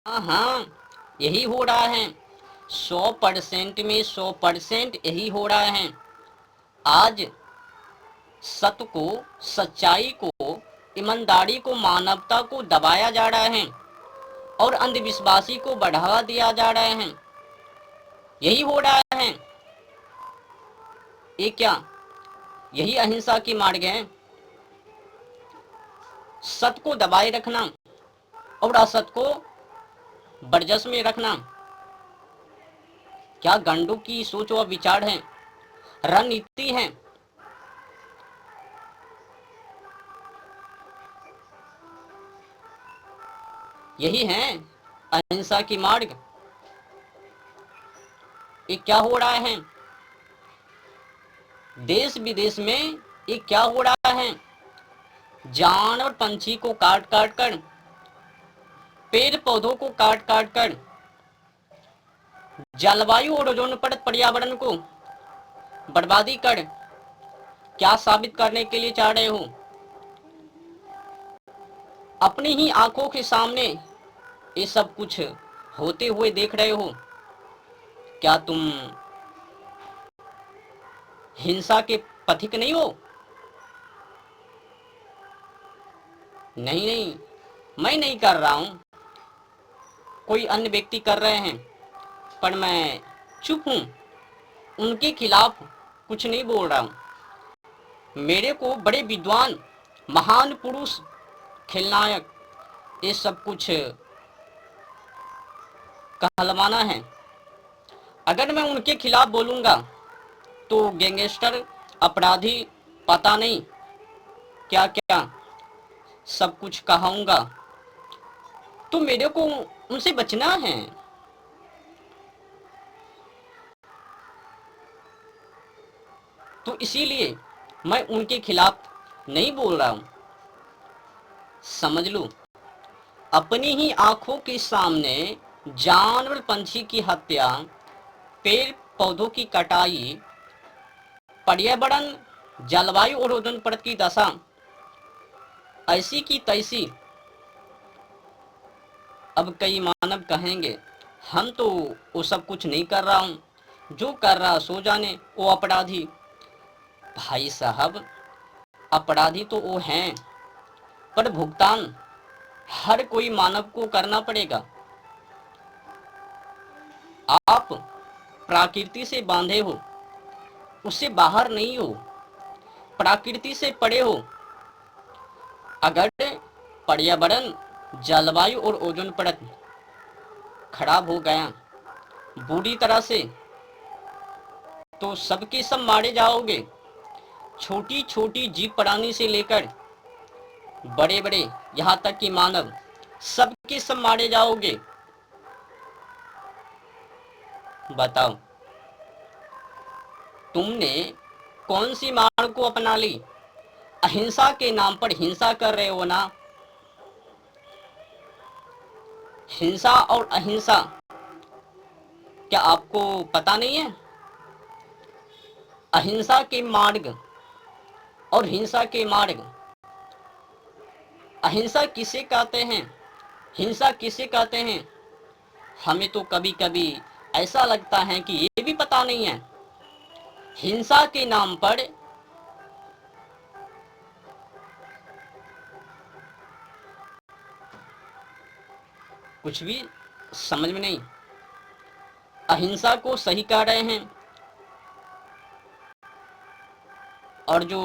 हाँ हाँ, यही हो रहा है। 100% में 100% यही हो रहा है। आज सत्य को, सच्चाई को, ईमानदारी को, मानवता को दबाया जा रहा है और अंधविश्वासी को बढ़ावा दिया जा रहा है। यही हो रहा है। ये क्या, यही अहिंसा की मार्ग है। सत्य को दबाए रखना और असत्य को बरजस में रखना। क्या गंडों की सोच व विचार है, रणनीति है। यही है अहिंसा की मार्ग। ये क्या हो रहा है देश विदेश में, ये क्या हो रहा है। जान और पंछी को काट काट कर, पेड़ पौधों को काट काट कर, जलवायु और ओजोन परत पर्यावरण को बर्बादी कर क्या साबित करने के लिए चाह रहे हो। अपनी ही आंखों के सामने ये सब कुछ होते हुए देख रहे हो। क्या तुम हिंसा के पथिक नहीं हो। नहीं नहीं, मैं नहीं कर रहा हूं, कोई अन्य व्यक्ति कर रहे हैं, पर मैं चुप हूं, उनके खिलाफ कुछ नहीं बोल रहा हूं। मेरे को बड़े विद्वान, महान पुरुष, खलनायक, ये सब कुछ कहलवाना है। अगर मैं उनके खिलाफ बोलूंगा तो गैंगस्टर, अपराधी, पता नहीं क्या क्या सब कुछ कहूंगा। तो मेरे को उनसे बचना है। तो इसीलिए मैं उनके खिलाफ नहीं बोल रहा हूं। समझ लो, अपनी ही आंखों के सामने जानवर पंछी की हत्या, पेड़ पौधों की कटाई, पर्यावरण, जलवायु और ओजोन परत की दशा ऐसी की तैसी। अब कई मानव कहेंगे हम तो वो सब कुछ नहीं कर रहा हूं, जो कर रहा सो जाने, वो अपराधी। भाई साहब, अपराधी तो वो हैं, पर भुगतान हर कोई मानव को करना पड़ेगा। आप प्रकृति से बांधे हो, उससे बाहर नहीं हो, प्रकृति से पड़े हो। अगर पर्यावरण, जलवायु और ओजोन परत खराब हो गया बुरी तरह से, तो सबके सब मारे जाओगे। छोटी छोटी जीव प्राणी से लेकर बड़े बड़े, यहाँ तक कि मानव, सबके सब मारे जाओगे। बताओ, तुमने कौन सी मार्ग को अपना ली। अहिंसा के नाम पर हिंसा कर रहे हो ना। हिंसा और अहिंसा क्या आपको पता नहीं है। अहिंसा के मार्ग और हिंसा के मार्ग, अहिंसा किसे कहते हैं, हिंसा किसे कहते हैं, हमें तो कभी कभी ऐसा लगता है कि ये भी पता नहीं है। हिंसा के नाम पर कुछ भी समझ में नहीं। अहिंसा को सही कह रहे हैं और जो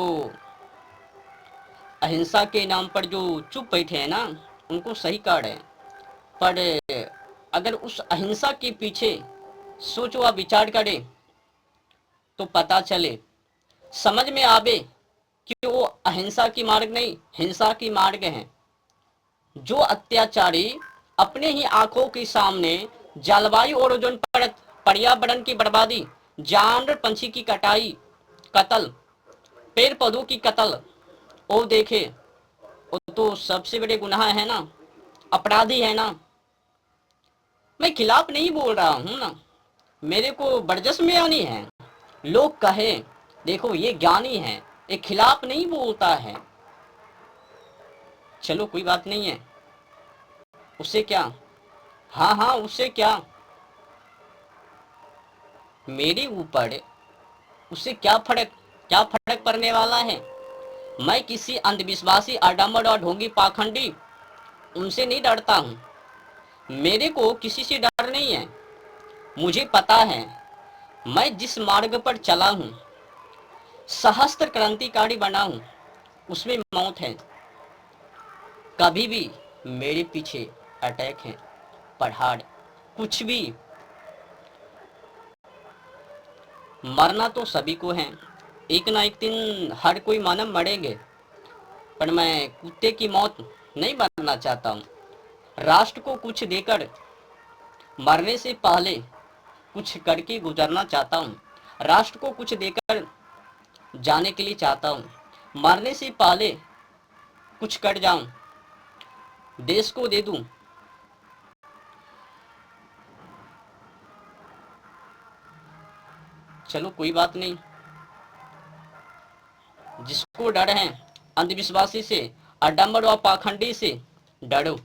अहिंसा के नाम पर जो चुप बैठे हैं ना, उनको सही कह रहे हैं। पर अगर उस अहिंसा के पीछे सोच व विचार करें तो पता चले, समझ में आवे कि वो अहिंसा की मार्ग नहीं, हिंसा की मार्ग है। जो अत्याचारी अपने ही आंखों के सामने जलवायु और ओजोन परत, पर्यावरण की बर्बादी, जानवर पंछी की कटाई, कत्ल, पेड़ पौधों की कत्ल, वो देखे, वो तो सबसे बड़े गुनाह है ना, अपराधी है ना। मैं खिलाफ नहीं बोल रहा हूं ना, मेरे को बरजस में आनी है। लोग कहे देखो ये ज्ञानी है, ये खिलाफ नहीं बोलता है। चलो कोई बात नहीं है, उससे क्या, हाँ हाँ, उससे क्या, मेरे ऊपर उससे क्या फर्क पड़ने वाला है। मैं किसी अंधविश्वासी, आडम्बर और ढोंगी पाखंडी उनसे नहीं डरता हूँ। मेरे को किसी से डर नहीं है। मुझे पता है मैं जिस मार्ग पर चला हूँ, सहस्त्र क्रांतिकारी बना हूँ, उसमें मौत है। कभी भी मेरे पीछे अटैक है, पहाड़, कुछ भी। मरना तो सभी को है, एक ना एक दिन हर कोई मानव मरेंगे, पर मैं कुत्ते की मौत नहीं मरना चाहता हूँ। राष्ट्र को कुछ देकर मरने से पहले कुछ करके गुजरना चाहता हूँ। राष्ट्र को कुछ देकर जाने के लिए चाहता हूँ। मरने से पहले कुछ कर जाऊं, देश को दे दूं। चलो कोई बात नहीं, जिसको डर है अंधविश्वासी से, आडम्बर और पाखंडी से डरो,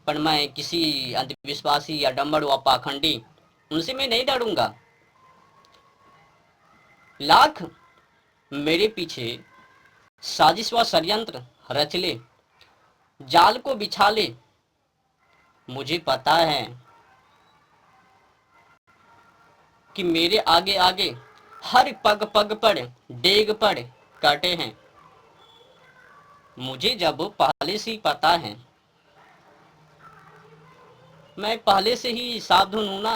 पर मैं किसी अंधविश्वासी, आडम्बर व पाखंडी उनसे मैं नहीं डरूंगा। लाख मेरे पीछे साजिश व षड्यंत्र रच ले, जाल को बिछा ले, मुझे पता है कि मेरे आगे आगे हर पग पग पर, डेग पर कांटे हैं। मुझे जब पहले से ही पता है, मैं पहले से ही सावधान हूं ना।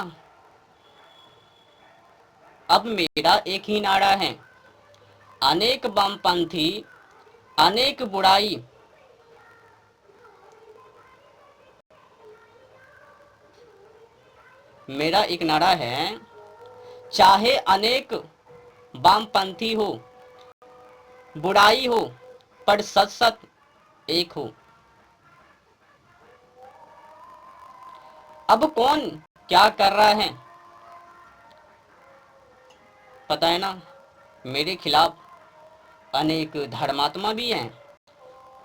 अब मेरा एक ही नारा है, अनेक वामपंथी, अनेक बुराई, मेरा एक नारा है, चाहे अनेक वामपंथी हो, बुराई हो, पर सच सच एक हो। अब कौन क्या कर रहा है पता है ना। मेरे खिलाफ अनेक धर्मात्मा भी हैं,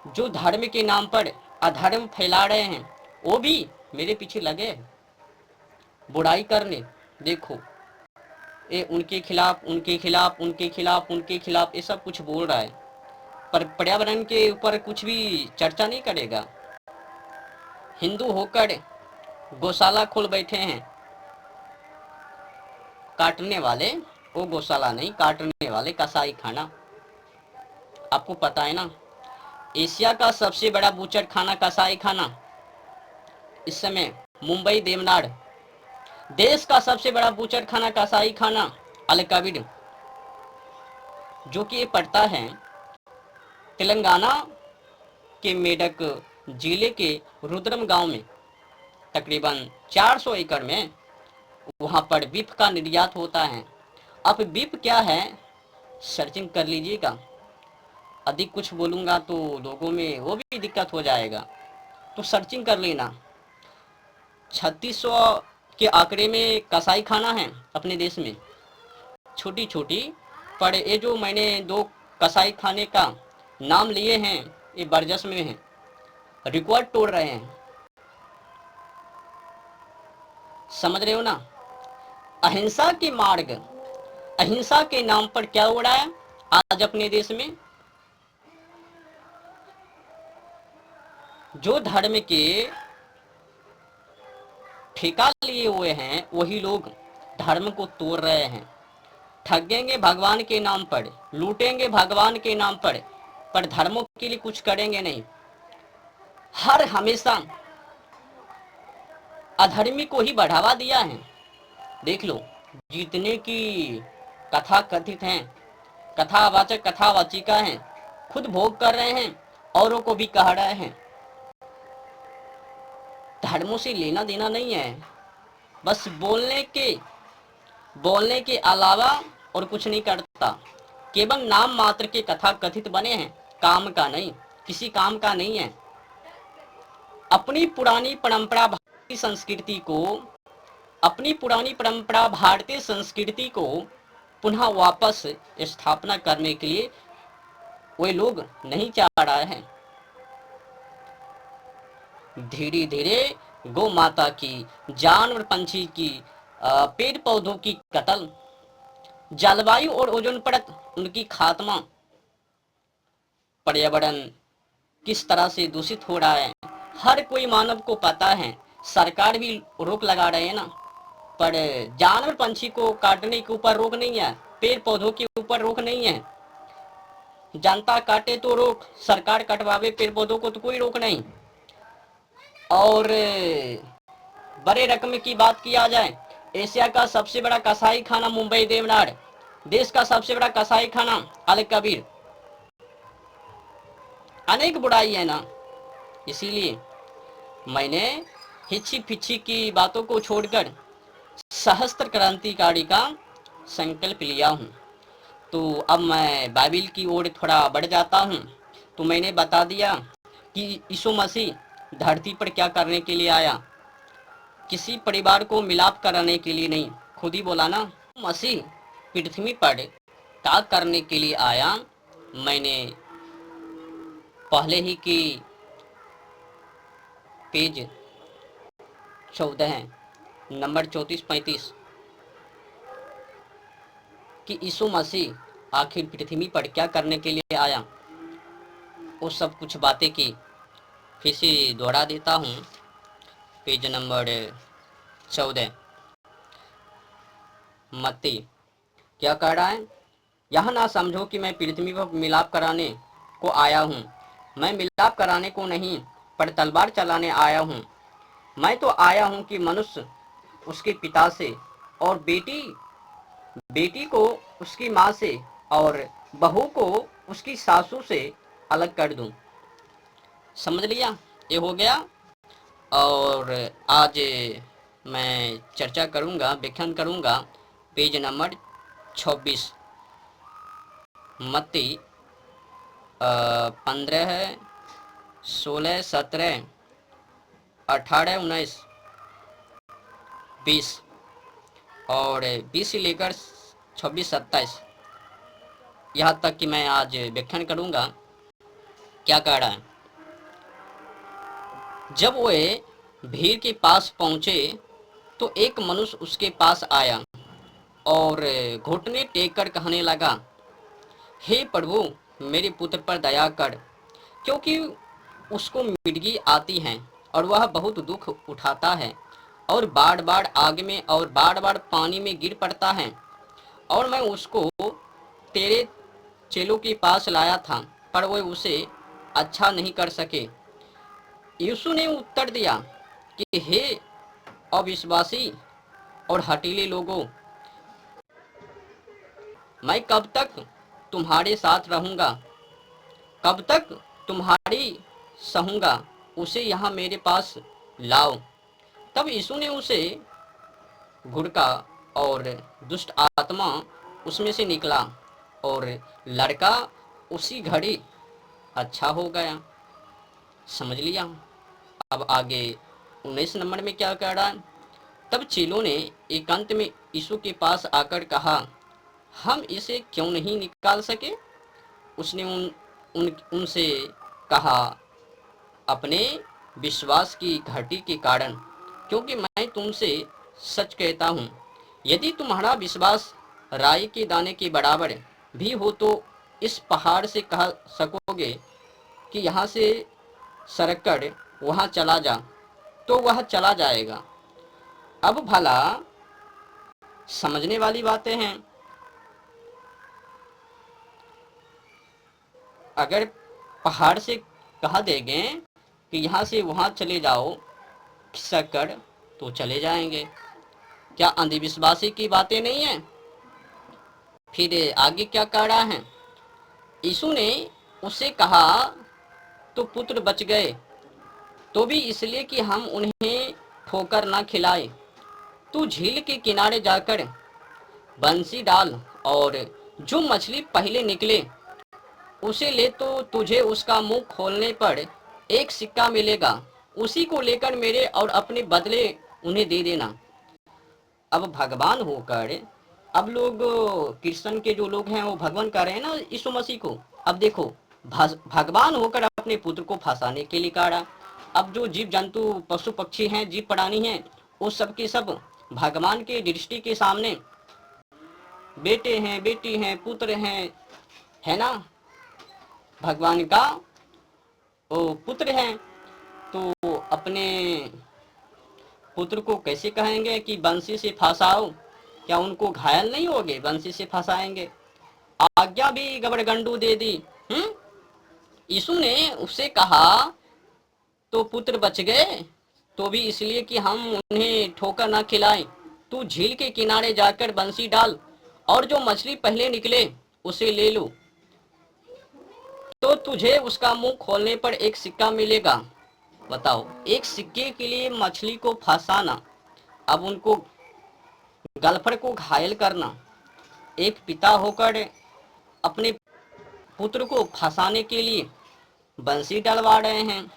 जो धर्म के नाम पर अधर्म फैला रहे हैं। वो भी मेरे पीछे लगे बुराई करने। देखो, ये उनके खिलाफ, उनके खिलाफ, उनके खिलाफ, उनके खिलाफ, ये सब कुछ बोल रहा है, पर पर्यावरण के ऊपर कुछ भी चर्चा नहीं करेगा। हिंदू होकर गौशाला खोल बैठे हैं, काटने वाले। वो गौशाला नहीं, काटने वाले, कसाई खाना। आपको पता है ना, एशिया का सबसे बड़ा बूचर खाना, कसाई खाना, इस समय मुंबई देवनाड़। देश का सबसे बड़ा बूचर खाना, कसाई खाना, अलकाबिड, जो कि ये पड़ता है तेलंगाना के मेडक जिले के रुद्रम गांव में, तकरीबन 400 एकड़ में। वहां पर बीफ का निर्यात होता है। अब बीफ क्या है, सर्चिंग कर लीजिएगा। अधिक कुछ बोलूंगा तो लोगों में वो भी दिक्कत हो जाएगा, तो सर्चिंग कर लेना। 3600 के आंकड़े में कसाई खाना है अपने देश में, छोटी छोटी। पर ये जो मैंने 2 कसाई खाने का नाम लिए हैं, ये बरजस में हैं, रिकॉर्ड तोड़ रहे हैं। समझ रहे हो ना। अहिंसा के मार्ग, अहिंसा के नाम पर क्या हो रहा है आज अपने देश में। जो धर्म के ठेका लिए हुए हैं, वही लोग धर्म को तोड़ रहे हैं। ठगेंगे भगवान के नाम पर, लूटेंगे भगवान के नाम पर धर्मों के लिए कुछ करेंगे नहीं। हर हमेशा अधर्मी को ही बढ़ावा दिया है। देख लो, जितने की कथा कथित हैं, कथावाचक, कथावाचिका हैं, खुद भोग कर रहे हैं, औरों को भी कह रहे हैं। धर्मों से लेना देना नहीं है, बस बोलने के अलावा और कुछ नहीं करता। केवल नाम मात्र के कथा कथित बने हैं, काम का नहीं, किसी काम का नहीं है। अपनी पुरानी परंपरा, भारतीय संस्कृति को, अपनी पुरानी परंपरा, भारतीय संस्कृति को पुनः वापस स्थापना करने के लिए वे लोग नहीं चाह रहे हैं। धीरे धीरे गौ माता की, जानवर पंछी की, पेड़ पौधों की कत्ल, जलवायु और ओजोन परत उनकी खात्मा, पर्यावरण किस तरह से दूषित हो रहा है, हर कोई मानव को पता है। सरकार भी रोक लगा रहे हैं ना, पर जानवर पंछी को काटने के ऊपर रोक नहीं है, पेड़ पौधों के ऊपर रोक नहीं है। जनता काटे तो रोक, सरकार कटवावे पेड़ पौधों को तो कोई रोक नहीं। और बड़े रकम की बात किया जाए, एशिया का सबसे बड़ा कसाई खाना मुंबई देवनार, देश का सबसे बड़ा कसाई खाना अल कबीर, अनेक बुराई है ना। इसीलिए मैंने हिच्ची पिच्ची की बातों को छोड़कर सहस्त्र क्रांतिकारी का संकल्प लिया हूँ। तो अब मैं बाइबिल की ओर थोड़ा बढ़ जाता हूँ। तो मैंने बता दिया कि यीशु मसीह धरती पर क्या करने के लिए आया, किसी परिवार को मिलाप कराने के लिए नहीं, खुद ही बोला ना। मसीह पृथ्वी पर क्या करने के लिए आया, मैंने पहले ही की पेज 14 है, नंबर 34-35 कि यीशु मसीह आखिर पृथ्वी पर क्या करने के लिए आया, वो सब कुछ बातें की फिर से दोहरा देता हूँ। पेज नंबर 14, मत्ती क्या कह रहा है, यह ना समझो कि मैं पृथ्वी पर मिलाप कराने को आया हूँ। मैं मिलाप कराने को नहीं, पर तलवार चलाने आया हूँ। मैं तो आया हूँ कि मनुष्य उसके पिता से और बेटी बेटी को उसकी माँ से और बहू को उसकी सासू से अलग कर दूं। समझ लिया, ये हो गया। और आज मैं चर्चा करूंगा, व्याख्यान करूंगा पेज नंबर 26, मत्ती 15, 16, 17, 18, 19, 20 और 20 से लेकर 26, 27 यहाँ तक कि मैं आज व्याख्यान करूंगा। क्या कह रहा है, जब वे भीड़ के पास पहुंचे तो एक मनुष्य उसके पास आया और घुटने टेक कर कहने लगा, हे प्रभु, मेरे पुत्र पर दया कर, क्योंकि उसको मिर्गी आती है और वह बहुत दुख उठाता है और बार बार आग में और बार बार पानी में गिर पड़ता है। और मैं उसको तेरे चेलों के पास लाया था, पर वे उसे अच्छा नहीं कर सके। यीशु ने उत्तर दिया कि हे अविश्वासी और हठीले लोगों, मैं कब तक तुम्हारे साथ रहूंगा, कब तक तुम्हारी सहूंगा, उसे यहाँ मेरे पास लाओ। तब यीशु ने उसे घुड़का और दुष्ट आत्मा उसमें से निकला और लड़का उसी घड़ी अच्छा हो गया। समझ लिया। अब आगे 19 नंबर में क्या कह रहा है, तब चेलों ने एकांत में यीशु के पास आकर कहा, हम इसे क्यों नहीं निकाल सके। उसने उनसे कहा, अपने विश्वास की घटी के कारण, क्योंकि मैं तुमसे सच कहता हूँ, यदि तुम्हारा विश्वास राई के दाने के बराबर भी हो तो इस पहाड़ से कह सकोगे कि यहाँ से सरक कर वहाँ चला जा, तो वह चला जाएगा। अब भला समझने वाली बातें हैं। अगर पहाड़ से कहा देंगे कि यहाँ से वहाँ चले जाओ खिसक कर, तो चले जाएंगे। क्या अंधविश्वासी की बातें नहीं है। फिर आगे क्या कह रहा है, यीशु ने उससे कहा, तो पुत्र बच गए, तो भी इसलिए कि हम उन्हें ठोकर ना खिलाए। तू झील के किनारे जाकर बंसी डाल और जो मछली पहले निकले उसे ले, तो तुझे उसका मुंह खोलने पर एक सिक्का मिलेगा, उसी को लेकर मेरे और अपने बदले उन्हें दे देना। अब भगवान होकर, अब लोग कृष्ण के जो लोग हैं वो भगवान कह रहे हैं ना यीशु मसीह को। अब देखो, भगवान होकर अपने पुत्र को फंसाने के लिए कहा, अब जो जीव जंतु पशु पक्षी हैं, जीव प्राणी हैं, वो सब के सब भगवान के दृष्टि के सामने बेटे हैं, बेटी हैं, पुत्र हैं, है ना, भगवान का वो पुत्र हैं। तो अपने पुत्र को कैसे कहेंगे कि बंसी से फंसाओ? क्या उनको घायल नहीं होगे? बंसी से फंसाएंगे। आज्ञा भी गबरगंडू दे दी। यीशु ने उससे कहा तो पुत्र बच गए तो भी इसलिए कि हम उन्हें ठोकर ना खिलाएं। तू झील के किनारे जाकर बंसी डाल और जो मछली पहले निकले उसे ले लो, तो तुझे उसका मुंह खोलने पर एक सिक्का मिलेगा। बताओ, एक सिक्के के लिए मछली को फंसाना, अब उनको गल्फर को घायल करना। एक पिता होकर अपने पुत्र को फंसाने के लिए बंसी डलवा रहे हैं।